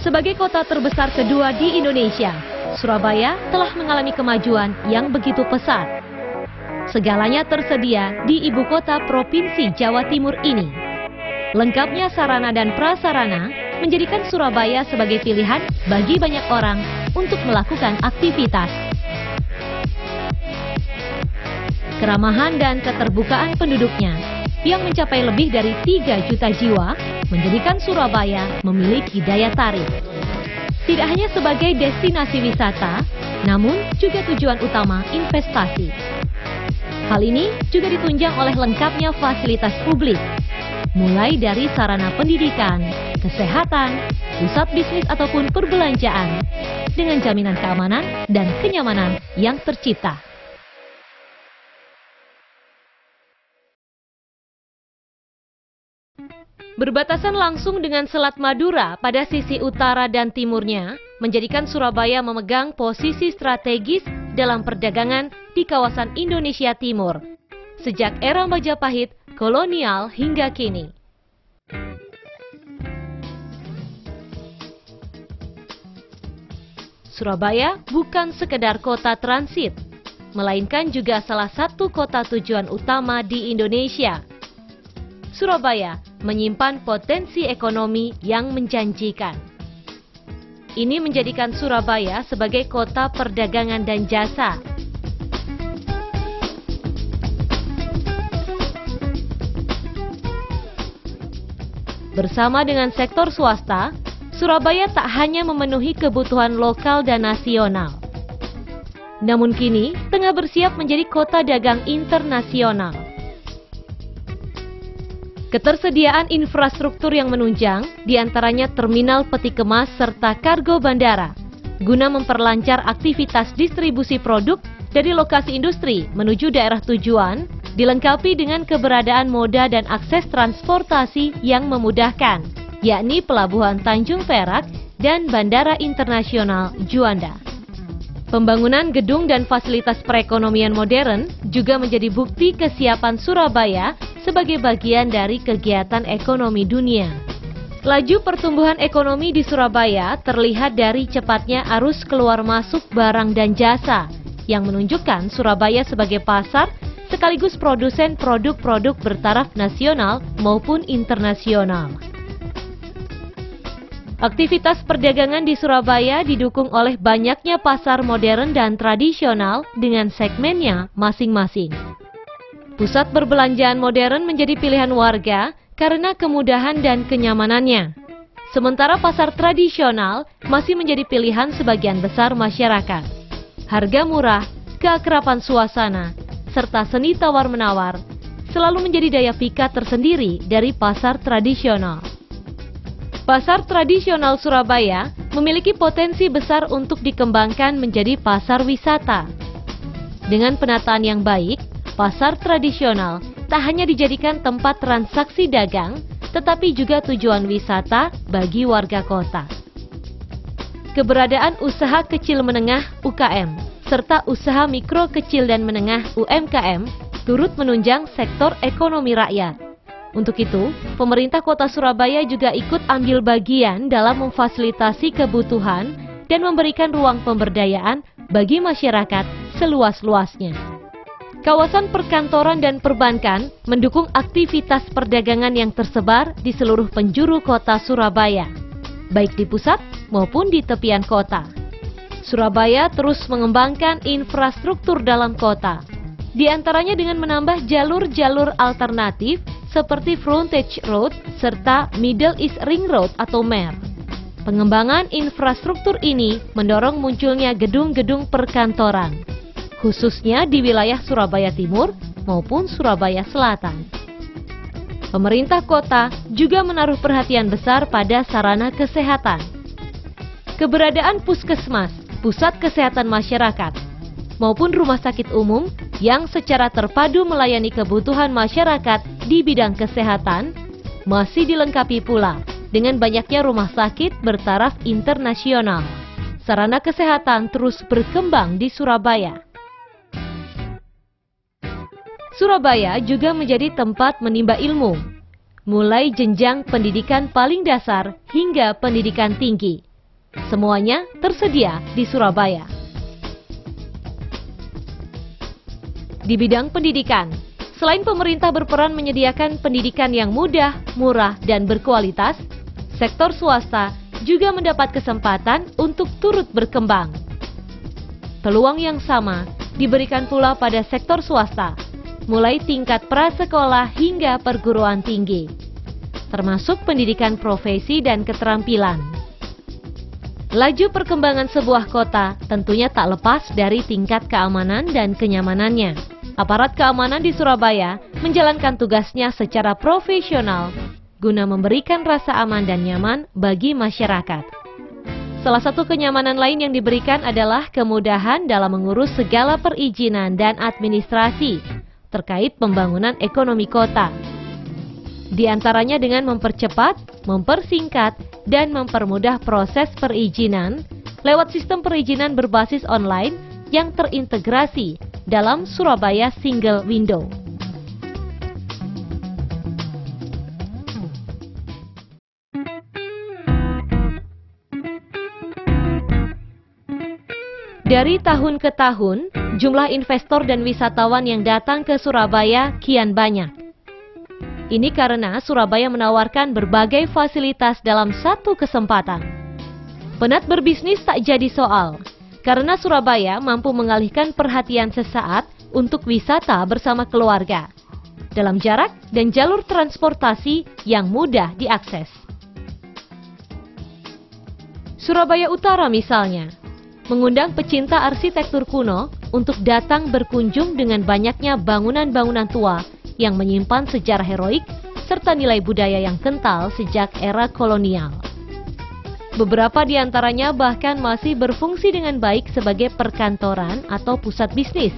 Sebagai kota terbesar kedua di Indonesia, Surabaya telah mengalami kemajuan yang begitu pesat. Segalanya tersedia di ibu kota Provinsi Jawa Timur ini. Lengkapnya sarana dan prasarana menjadikan Surabaya sebagai pilihan bagi banyak orang untuk melakukan aktivitas. Keramahan dan keterbukaan penduduknya yang mencapai lebih dari 3 juta jiwa menjadikan Surabaya memiliki daya tarik. Tidak hanya sebagai destinasi wisata, namun juga tujuan utama investasi. Hal ini juga ditunjang oleh lengkapnya fasilitas publik, mulai dari sarana pendidikan, kesehatan, pusat bisnis ataupun perbelanjaan, dengan jaminan keamanan dan kenyamanan yang tercipta. Berbatasan langsung dengan Selat Madura pada sisi utara dan timurnya, menjadikan Surabaya memegang posisi strategis dalam perdagangan di kawasan Indonesia Timur, sejak era Majapahit, kolonial hingga kini. Surabaya bukan sekedar kota transit, melainkan juga salah satu kota tujuan utama di Indonesia. Surabaya menyimpan potensi ekonomi yang menjanjikan. Ini menjadikan Surabaya sebagai kota perdagangan dan jasa. Bersama dengan sektor swasta, Surabaya tak hanya memenuhi kebutuhan lokal dan nasional, namun kini tengah bersiap menjadi kota dagang internasional. Ketersediaan infrastruktur yang menunjang, diantaranya terminal peti kemas serta kargo bandara, guna memperlancar aktivitas distribusi produk dari lokasi industri menuju daerah tujuan, dilengkapi dengan keberadaan moda dan akses transportasi yang memudahkan, yakni Pelabuhan Tanjung Perak dan Bandara Internasional Juanda. Pembangunan gedung dan fasilitas perekonomian modern juga menjadi bukti kesiapan Surabaya sebagai bagian dari kegiatan ekonomi dunia. Laju pertumbuhan ekonomi di Surabaya terlihat dari cepatnya arus keluar masuk barang dan jasa, yang menunjukkan Surabaya sebagai pasar sekaligus produsen produk-produk bertaraf nasional maupun internasional. Aktivitas perdagangan di Surabaya didukung oleh banyaknya pasar modern dan tradisional dengan segmennya masing-masing. Pusat perbelanjaan modern menjadi pilihan warga karena kemudahan dan kenyamanannya. Sementara pasar tradisional masih menjadi pilihan sebagian besar masyarakat. Harga murah, keakraban suasana, serta seni tawar-menawar selalu menjadi daya pikat tersendiri dari pasar tradisional. Pasar tradisional Surabaya memiliki potensi besar untuk dikembangkan menjadi pasar wisata. Dengan penataan yang baik, pasar tradisional tak hanya dijadikan tempat transaksi dagang, tetapi juga tujuan wisata bagi warga kota. Keberadaan usaha kecil menengah (UKM) serta usaha mikro kecil dan menengah (UMKM) turut menunjang sektor ekonomi rakyat. Untuk itu, pemerintah kota Surabaya juga ikut ambil bagian dalam memfasilitasi kebutuhan dan memberikan ruang pemberdayaan bagi masyarakat seluas-luasnya. Kawasan perkantoran dan perbankan mendukung aktivitas perdagangan yang tersebar di seluruh penjuru kota Surabaya, baik di pusat maupun di tepian kota. Surabaya terus mengembangkan infrastruktur dalam kota, di antaranya dengan menambah jalur-jalur alternatif seperti Frontage Road serta Middle East Ring Road atau MER. Pengembangan infrastruktur ini mendorong munculnya gedung-gedung perkantoran, khususnya di wilayah Surabaya Timur maupun Surabaya Selatan. Pemerintah kota juga menaruh perhatian besar pada sarana kesehatan. Keberadaan puskesmas, pusat kesehatan masyarakat, maupun rumah sakit umum yang secara terpadu melayani kebutuhan masyarakat di bidang kesehatan masih dilengkapi pula dengan banyaknya rumah sakit bertaraf internasional. Sarana kesehatan terus berkembang di Surabaya. Surabaya juga menjadi tempat menimba ilmu, mulai jenjang pendidikan paling dasar hingga pendidikan tinggi, Semuanya tersedia di Surabaya. Di bidang pendidikan, selain pemerintah berperan menyediakan pendidikan yang mudah, murah, dan berkualitas, sektor swasta juga mendapat kesempatan untuk turut berkembang. Peluang yang sama diberikan pula pada sektor swasta, mulai tingkat prasekolah hingga perguruan tinggi, termasuk pendidikan profesi dan keterampilan. Laju perkembangan sebuah kota tentunya tak lepas dari tingkat keamanan dan kenyamanannya. Aparat keamanan di Surabaya menjalankan tugasnya secara profesional guna memberikan rasa aman dan nyaman bagi masyarakat. Salah satu kenyamanan lain yang diberikan adalah kemudahan dalam mengurus segala perizinan dan administrasi terkait pembangunan ekonomi kota. Di antaranya dengan mempercepat, mempersingkat, dan mempermudah proses perizinan lewat sistem perizinan berbasis online yang terintegrasi dalam Surabaya Single Window. Dari tahun ke tahun, jumlah investor dan wisatawan yang datang ke Surabaya kian banyak. Ini karena Surabaya menawarkan berbagai fasilitas dalam satu kesempatan. Penat berbisnis tak jadi soal, karena Surabaya mampu mengalihkan perhatian sesaat untuk wisata bersama keluarga, dalam jarak dan jalur transportasi yang mudah diakses. Surabaya Utara misalnya, mengundang pecinta arsitektur kuno untuk datang berkunjung dengan banyaknya bangunan-bangunan tua yang menyimpan sejarah heroik serta nilai budaya yang kental sejak era kolonial. Beberapa di antaranya bahkan masih berfungsi dengan baik sebagai perkantoran atau pusat bisnis.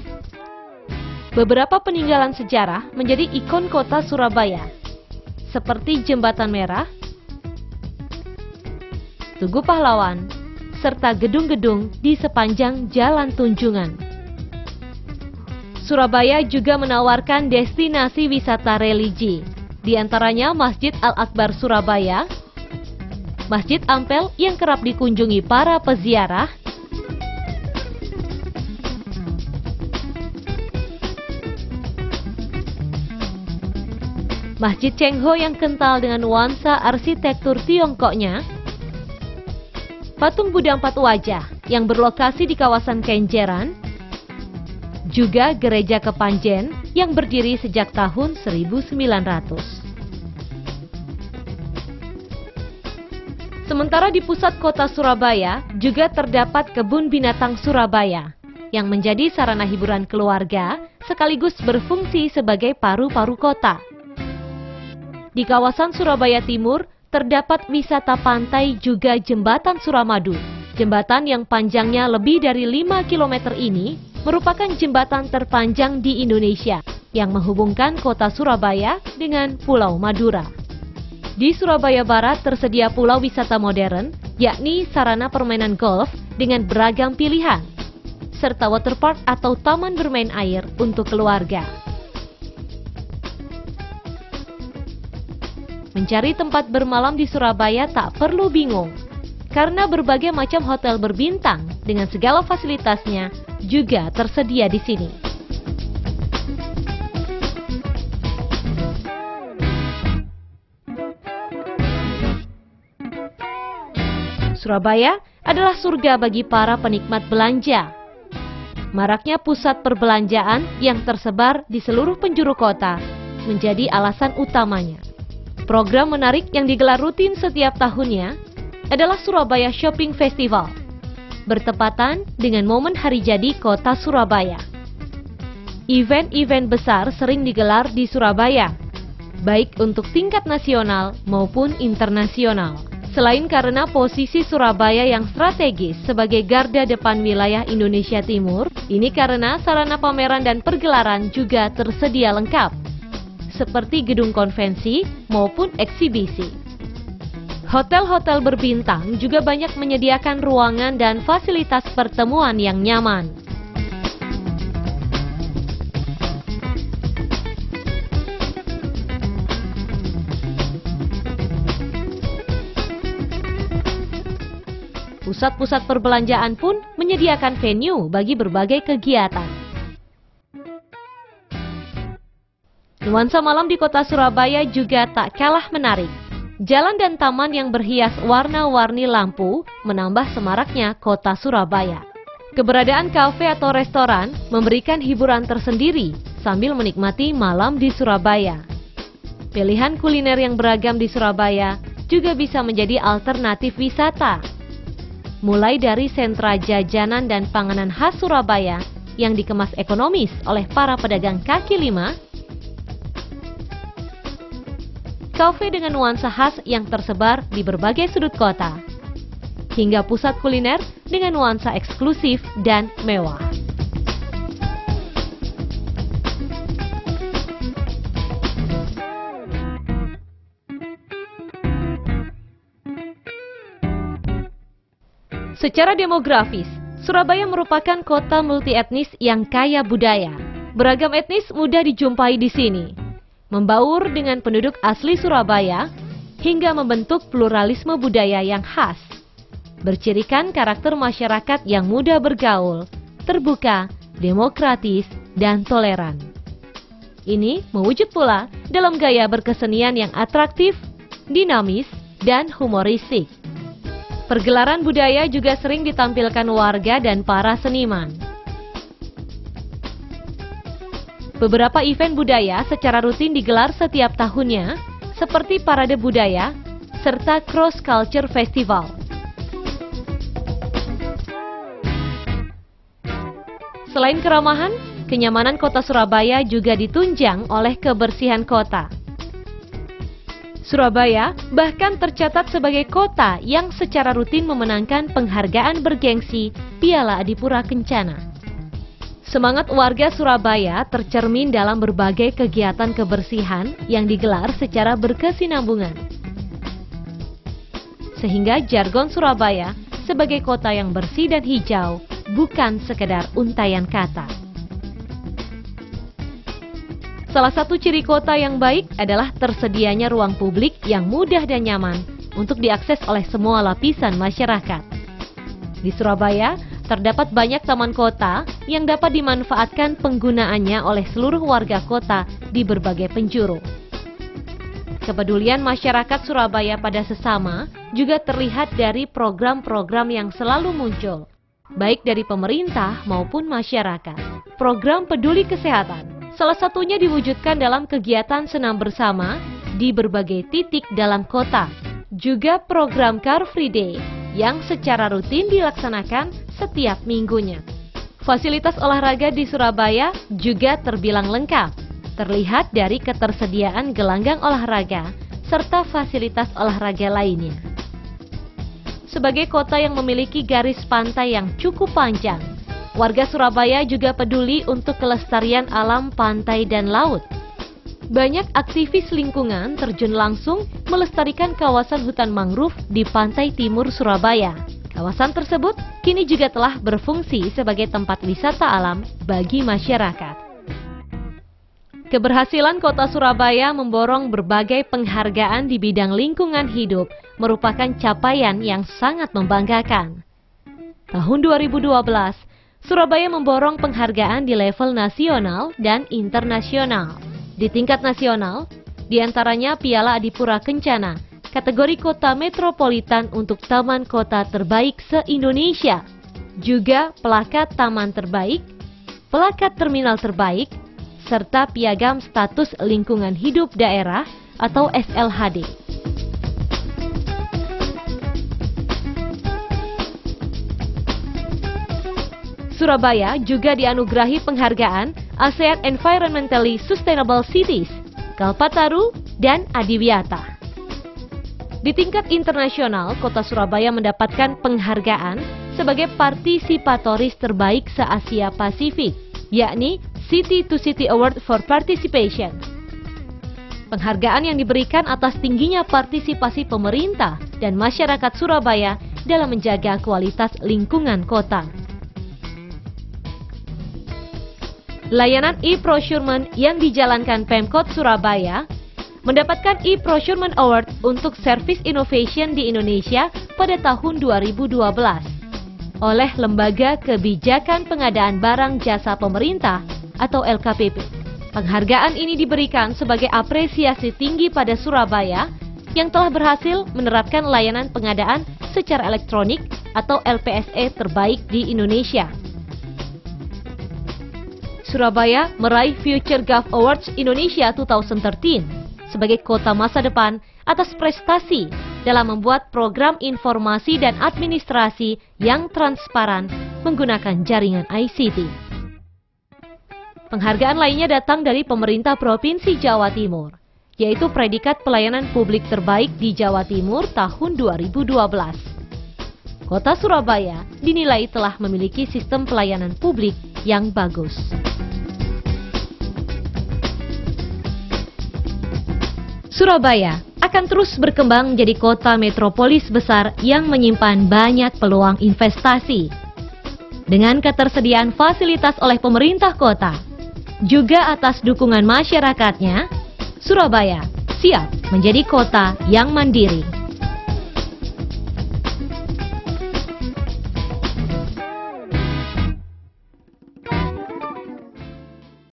Beberapa peninggalan sejarah menjadi ikon kota Surabaya, seperti Jembatan Merah, Tugu Pahlawan, serta gedung-gedung di sepanjang Jalan Tunjungan. Surabaya juga menawarkan destinasi wisata religi, di antaranya Masjid Al-Akbar Surabaya, Masjid Ampel yang kerap dikunjungi para peziarah, Masjid Cengho yang kental dengan nuansa arsitektur Tiongkoknya, Patung Buddha Empat Wajah yang berlokasi di kawasan Kenjeran, juga Gereja Kepanjen yang berdiri sejak tahun 1900. Sementara di pusat kota Surabaya juga terdapat Kebun Binatang Surabaya yang menjadi sarana hiburan keluarga sekaligus berfungsi sebagai paru-paru kota. Di kawasan Surabaya Timur terdapat wisata pantai juga Jembatan Suramadu. Jembatan yang panjangnya lebih dari 5 km ini merupakan jembatan terpanjang di Indonesia yang menghubungkan kota Surabaya dengan Pulau Madura. Di Surabaya Barat tersedia pulau wisata modern, yakni sarana permainan golf dengan beragam pilihan, serta waterpark atau taman bermain air untuk keluarga. Mencari tempat bermalam di Surabaya tak perlu bingung, karena berbagai macam hotel berbintang dengan segala fasilitasnya juga tersedia di sini. Surabaya adalah surga bagi para penikmat belanja. Maraknya pusat perbelanjaan yang tersebar di seluruh penjuru kota menjadi alasan utamanya. Program menarik yang digelar rutin setiap tahunnya adalah Surabaya Shopping Festival, bertepatan dengan momen hari jadi kota Surabaya. Event-event besar sering digelar di Surabaya, baik untuk tingkat nasional maupun internasional. Selain karena posisi Surabaya yang strategis sebagai garda depan wilayah Indonesia Timur, ini karena sarana pameran dan pergelaran juga tersedia lengkap, seperti gedung konvensi maupun eksibisi. Hotel-hotel berbintang juga banyak menyediakan ruangan dan fasilitas pertemuan yang nyaman. Pusat-pusat perbelanjaan pun menyediakan venue bagi berbagai kegiatan. Nuansa malam di kota Surabaya juga tak kalah menarik. Jalan dan taman yang berhias warna-warni lampu menambah semaraknya kota Surabaya. Keberadaan kafe atau restoran memberikan hiburan tersendiri sambil menikmati malam di Surabaya. Pilihan kuliner yang beragam di Surabaya juga bisa menjadi alternatif wisata. Mulai dari sentra jajanan dan panganan khas Surabaya yang dikemas ekonomis oleh para pedagang kaki lima, kafe dengan nuansa khas yang tersebar di berbagai sudut kota, hingga pusat kuliner dengan nuansa eksklusif dan mewah. Secara demografis, Surabaya merupakan kota multietnis yang kaya budaya. Beragam etnis mudah dijumpai di sini, membaur dengan penduduk asli Surabaya hingga membentuk pluralisme budaya yang khas. Bercirikan karakter masyarakat yang mudah bergaul, terbuka, demokratis, dan toleran. Ini mewujud pula dalam gaya berkesenian yang atraktif, dinamis, dan humoristik. Pergelaran budaya juga sering ditampilkan warga dan para seniman. Beberapa event budaya secara rutin digelar setiap tahunnya, seperti Parade Budaya serta Cross Culture Festival. Selain keramahan, kenyamanan kota Surabaya juga ditunjang oleh kebersihan kota. Surabaya bahkan tercatat sebagai kota yang secara rutin memenangkan penghargaan bergengsi Piala Adipura Kencana. Semangat warga Surabaya tercermin dalam berbagai kegiatan kebersihan yang digelar secara berkesinambungan. Sehingga jargon Surabaya sebagai kota yang bersih dan hijau bukan sekedar untaian kata. Salah satu ciri kota yang baik adalah tersedianya ruang publik yang mudah dan nyaman untuk diakses oleh semua lapisan masyarakat. Di Surabaya, terdapat banyak taman kota yang dapat dimanfaatkan penggunaannya oleh seluruh warga kota di berbagai penjuru. Kepedulian masyarakat Surabaya pada sesama juga terlihat dari program-program yang selalu muncul, baik dari pemerintah maupun masyarakat. Program peduli kesehatan salah satunya diwujudkan dalam kegiatan senam bersama di berbagai titik dalam kota. Juga program Car Free Day yang secara rutin dilaksanakan setiap minggunya. Fasilitas olahraga di Surabaya juga terbilang lengkap. Terlihat dari ketersediaan gelanggang olahraga serta fasilitas olahraga lainnya. Sebagai kota yang memiliki garis pantai yang cukup panjang, warga Surabaya juga peduli untuk kelestarian alam pantai dan laut. Banyak aktivis lingkungan terjun langsung melestarikan kawasan hutan mangrove di pantai timur Surabaya. Kawasan tersebut kini juga telah berfungsi sebagai tempat wisata alam bagi masyarakat. Keberhasilan kota Surabaya memborong berbagai penghargaan di bidang lingkungan hidup merupakan capaian yang sangat membanggakan. Tahun 2012, Surabaya memborong penghargaan di level nasional dan internasional. Di tingkat nasional, diantaranya Piala Adipura Kencana, kategori kota metropolitan untuk taman kota terbaik se-Indonesia. Juga Pelakat Taman Terbaik, Pelakat Terminal Terbaik, serta Piagam Status Lingkungan Hidup Daerah atau SLHD. Surabaya juga dianugerahi penghargaan ASEAN Environmentally Sustainable Cities, Kalpataru, dan Adiwiyata. Di tingkat internasional, kota Surabaya mendapatkan penghargaan sebagai partisipatoris terbaik se-Asia Pasifik, yakni City to City Award for Participation. Penghargaan yang diberikan atas tingginya partisipasi pemerintah dan masyarakat Surabaya dalam menjaga kualitas lingkungan kota. Layanan e-procurement yang dijalankan Pemkot Surabaya mendapatkan e-Procurement Award untuk Service Innovation di Indonesia pada tahun 2012 oleh Lembaga Kebijakan Pengadaan Barang Jasa Pemerintah atau LKPP. Penghargaan ini diberikan sebagai apresiasi tinggi pada Surabaya yang telah berhasil menerapkan layanan pengadaan secara elektronik atau LPSE terbaik di Indonesia. Surabaya meraih Future Gov Awards Indonesia 2013 sebagai kota masa depan atas prestasi dalam membuat program informasi dan administrasi yang transparan menggunakan jaringan ICT. Penghargaan lainnya datang dari pemerintah Provinsi Jawa Timur, yaitu predikat pelayanan publik terbaik di Jawa Timur tahun 2012. Kota Surabaya dinilai telah memiliki sistem pelayanan publik yang bagus. Surabaya akan terus berkembang menjadi kota metropolis besar yang menyimpan banyak peluang investasi. Dengan ketersediaan fasilitas oleh pemerintah kota, juga atas dukungan masyarakatnya, Surabaya siap menjadi kota yang mandiri.